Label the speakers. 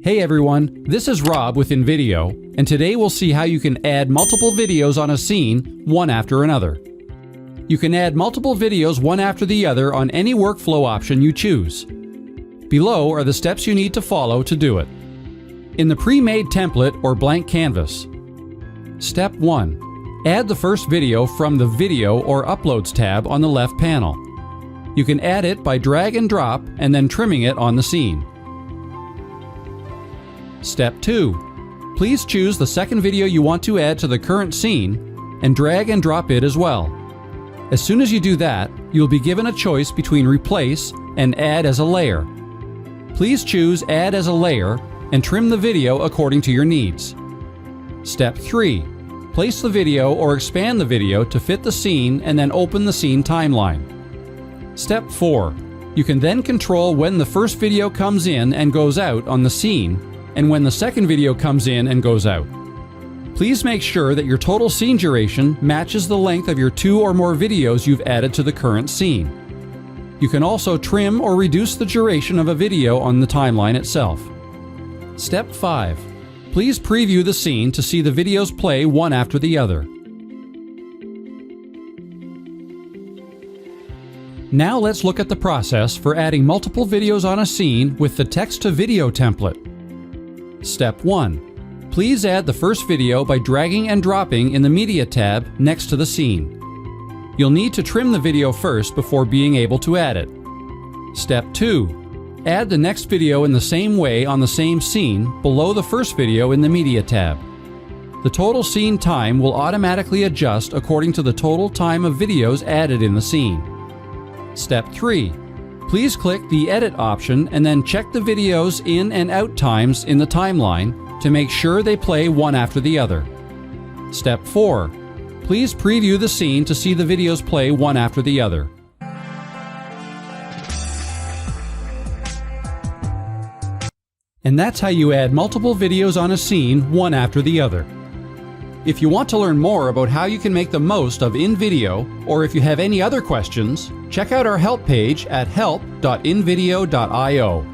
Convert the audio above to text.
Speaker 1: Hey everyone, this is Rob with InVideo, and today we'll see how you can add multiple videos on a scene, one after another. You can add multiple videos one after the other on any workflow option you choose. Below are the steps you need to follow to do it. In the pre-made template or blank canvas. Step 1. Add the first video from the Video or Uploads tab on the left panel. You can add it by drag and drop and then trimming it on the scene. Step 2. Please choose the second video you want to add to the current scene and drag and drop it as well. As soon as you do that, you'll be given a choice between Replace and Add as a layer. Please choose Add as a layer and trim the video according to your needs. Step 3. Place the video or expand the video to fit the scene and then open the scene timeline. Step 4. You can then control when the first video comes in and goes out on the scene and when the second video comes in and goes out. Please make sure that your total scene duration matches the length of your 2 or more videos you've added to the current scene. You can also trim or reduce the duration of a video on the timeline itself. Step 5. Please preview the scene to see the videos play one after the other. Now let's look at the process for adding multiple videos on a scene with the text-to-video template. Step 1. Please add the first video by dragging and dropping in the Media tab next to the scene. You'll need to trim the video first before being able to add it. Step 2. Add the next video in the same way on the same scene below the first video in the Media tab. The total scene time will automatically adjust according to the total time of videos added in the scene. Step 3. Please click the Edit option and then check the videos in and out times in the timeline to make sure they play one after the other. Step 4. Please preview the scene to see the videos play one after the other. And that's how you add multiple videos on a scene one after the other. If you want to learn more about how you can make the most of InVideo, or if you have any other questions, check out our help page at help.invideo.io.